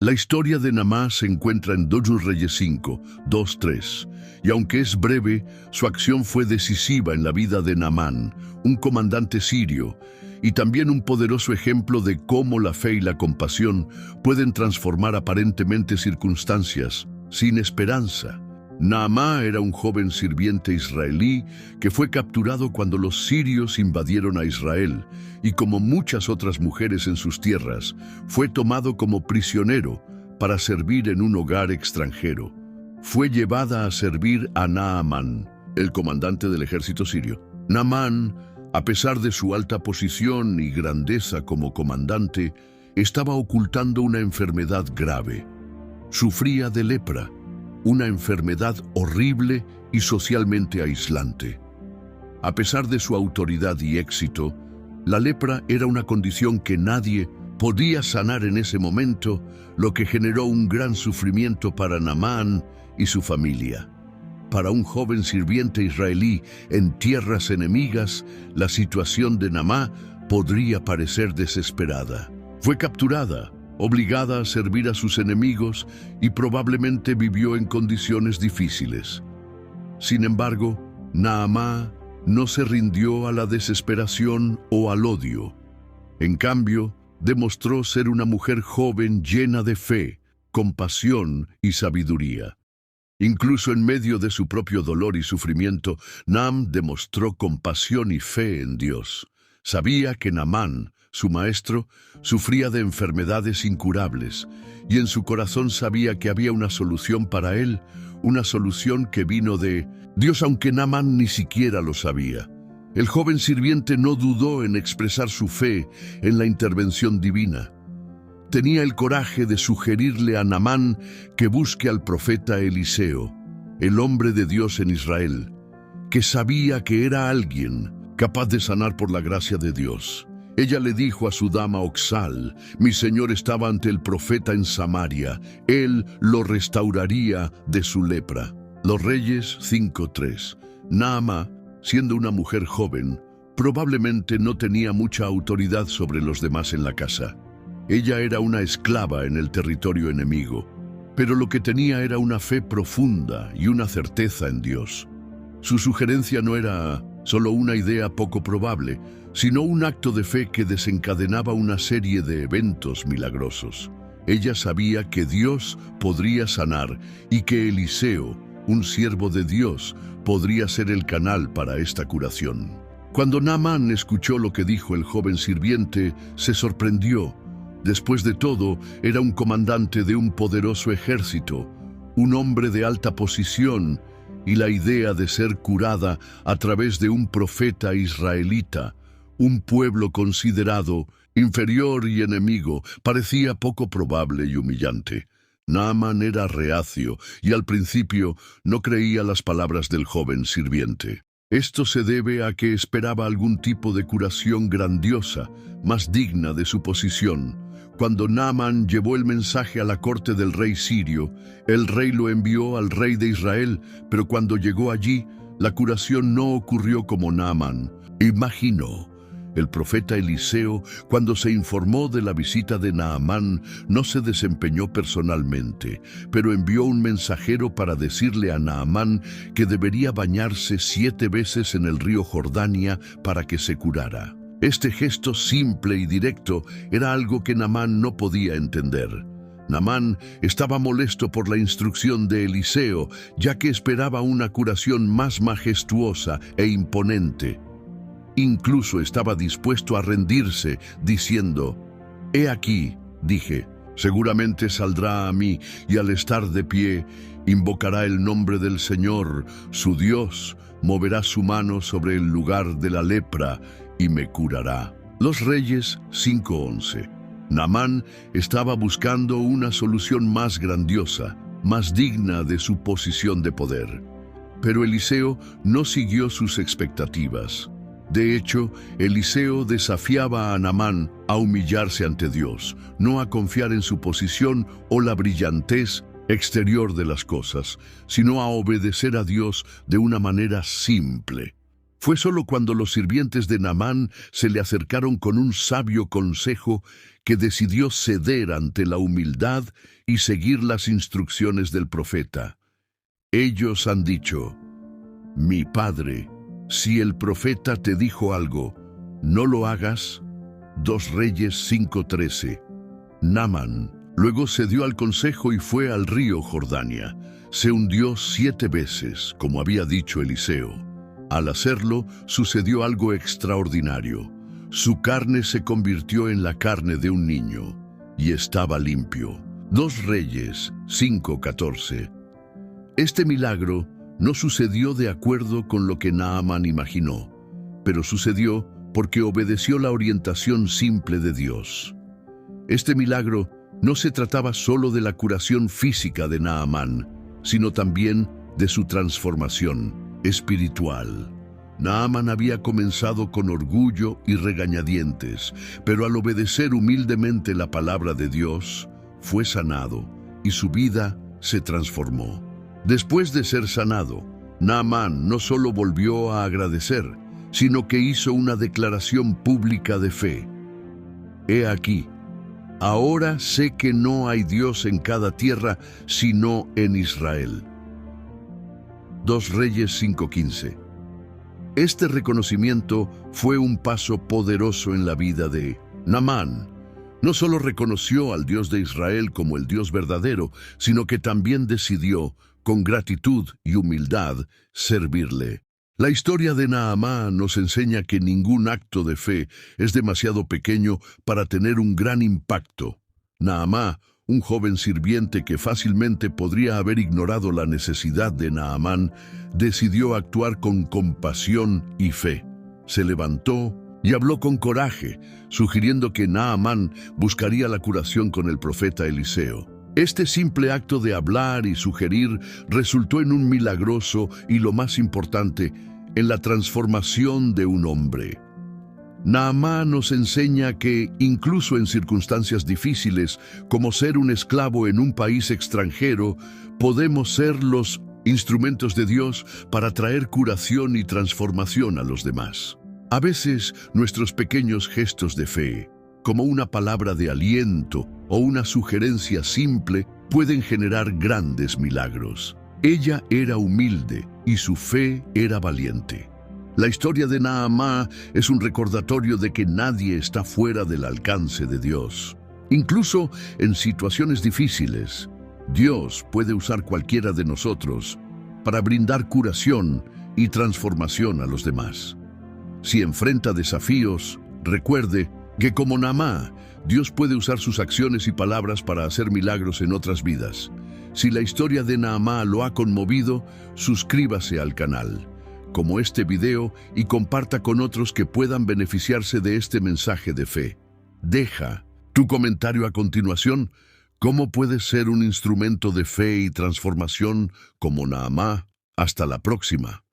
La historia de Naamán se encuentra en 2 Reyes 5, 2-3, y aunque es breve, su acción fue decisiva en la vida de Naamán, un comandante sirio, y también un poderoso ejemplo de cómo la fe y la compasión pueden transformar aparentemente circunstancias sin esperanza. Naamán era un joven sirviente israelí que fue capturado cuando los sirios invadieron a Israel y, como muchas otras mujeres en sus tierras, fue tomado como prisionero para servir en un hogar extranjero. Fue llevada a servir a Naamán, el comandante del ejército sirio. Naamán, a pesar de su alta posición y grandeza como comandante, estaba ocultando una enfermedad grave. Sufría de lepra, una enfermedad horrible y socialmente aislante. A pesar de su autoridad y éxito, la lepra era una condición que nadie podía sanar en ese momento, lo que generó un gran sufrimiento para Naamán y su familia. Para un joven sirviente israelí en tierras enemigas, la situación de Naamán podría parecer desesperada. Fue capturada, obligada a servir a sus enemigos y probablemente vivió en condiciones difíciles. Sin embargo, Naamán no se rindió a la desesperación o al odio. En cambio, demostró ser una mujer joven llena de fe, compasión y sabiduría. Incluso en medio de su propio dolor y sufrimiento, Naamán demostró compasión y fe en Dios. Sabía que Naamán, su maestro, sufría de enfermedades incurables, y en su corazón sabía que había una solución para él, una solución que vino de Dios, aunque Naamán ni siquiera lo sabía. El joven sirviente no dudó en expresar su fe en la intervención divina. Tenía el coraje de sugerirle a Naamán que busque al profeta Eliseo, el hombre de Dios en Israel, que sabía que era alguien capaz de sanar por la gracia de Dios. Ella le dijo a su dama Oxal: «Mi señor estaba ante el profeta en Samaria, él lo restauraría de su lepra». Los Reyes 5:3. Naamán, siendo una mujer joven, probablemente no tenía mucha autoridad sobre los demás en la casa. Ella era una esclava en el territorio enemigo, pero lo que tenía era una fe profunda y una certeza en Dios. Su sugerencia no era solo una idea poco probable, sino un acto de fe que desencadenaba una serie de eventos milagrosos. Ella sabía que Dios podría sanar y que Eliseo, un siervo de Dios, podría ser el canal para esta curación. Cuando Naamán escuchó lo que dijo el joven sirviente, se sorprendió. Después de todo, era un comandante de un poderoso ejército, un hombre de alta posición, y la idea de ser curada a través de un profeta israelita, un pueblo considerado inferior y enemigo, parecía poco probable y humillante. Naamán era reacio y al principio no creía las palabras del joven sirviente. Esto se debe a que esperaba algún tipo de curación grandiosa, más digna de su posición. Cuando Naamán llevó el mensaje a la corte del rey sirio, el rey lo envió al rey de Israel, pero cuando llegó allí, la curación no ocurrió como Naamán imaginó. El profeta Eliseo, cuando se informó de la visita de Naamán, no se desempeñó personalmente, pero envió un mensajero para decirle a Naamán que debería bañarse 7 veces en el río Jordania para que se curara. Este gesto simple y directo era algo que Naamán no podía entender. Naamán estaba molesto por la instrucción de Eliseo, ya que esperaba una curación más majestuosa e imponente. Incluso estaba dispuesto a rendirse, diciendo: «He aquí», dije, «seguramente saldrá a mí y al estar de pie, invocará el nombre del Señor, su Dios, moverá su mano sobre el lugar de la lepra y me curará». Los Reyes 5:11. Naamán estaba buscando una solución más grandiosa, más digna de su posición de poder. Pero Eliseo no siguió sus expectativas. De hecho, Eliseo desafiaba a Naamán a humillarse ante Dios, no a confiar en su posición o la brillantez exterior de las cosas, sino a obedecer a Dios de una manera simple. Fue solo cuando los sirvientes de Naamán se le acercaron con un sabio consejo que decidió ceder ante la humildad y seguir las instrucciones del profeta. Ellos han dicho: mi padre, si el profeta te dijo algo, no lo hagas. 2 Reyes 5:13. Naamán luego cedió al consejo y fue al río Jordania. Se hundió 7 veces, como había dicho Eliseo. Al hacerlo, sucedió algo extraordinario. Su carne se convirtió en la carne de un niño y estaba limpio. 2 Reyes 5:14. Este milagro no sucedió de acuerdo con lo que Naamán imaginó, pero sucedió porque obedeció la orientación simple de Dios. Este milagro no se trataba solo de la curación física de Naamán, sino también de su transformación espiritual. Naamán había comenzado con orgullo y regañadientes, pero al obedecer humildemente la palabra de Dios, fue sanado y su vida se transformó. Después de ser sanado, Naamán no solo volvió a agradecer, sino que hizo una declaración pública de fe. He aquí, ahora sé que no hay Dios en cada tierra, sino en Israel. 2 Reyes 5:15. Este reconocimiento fue un paso poderoso en la vida de Naamán. No solo reconoció al Dios de Israel como el Dios verdadero, sino que también decidió, con gratitud y humildad, servirle. La historia de Naamán nos enseña que ningún acto de fe es demasiado pequeño para tener un gran impacto. Naamán, un joven sirviente que fácilmente podría haber ignorado la necesidad de Naamán, decidió actuar con compasión y fe. Se levantó y habló con coraje, sugiriendo que Naamán buscaría la curación con el profeta Eliseo. Este simple acto de hablar y sugerir resultó en un milagroso y, lo más importante, en la transformación de un hombre. Naamán nos enseña que, incluso en circunstancias difíciles, como ser un esclavo en un país extranjero, podemos ser los instrumentos de Dios para traer curación y transformación a los demás. A veces, nuestros pequeños gestos de fe, como una palabra de aliento o una sugerencia simple, pueden generar grandes milagros. Ella era humilde y su fe era valiente. La historia de Naamán es un recordatorio de que nadie está fuera del alcance de Dios. Incluso en situaciones difíciles, Dios puede usar cualquiera de nosotros para brindar curación y transformación a los demás. Si enfrenta desafíos, recuerde que como Naamán, Dios puede usar sus acciones y palabras para hacer milagros en otras vidas. Si la historia de Naamán lo ha conmovido, suscríbase al canal, como este video, y comparta con otros que puedan beneficiarse de este mensaje de fe. Deja tu comentario a continuación. ¿Cómo puedes ser un instrumento de fe y transformación como Naamán? Hasta la próxima.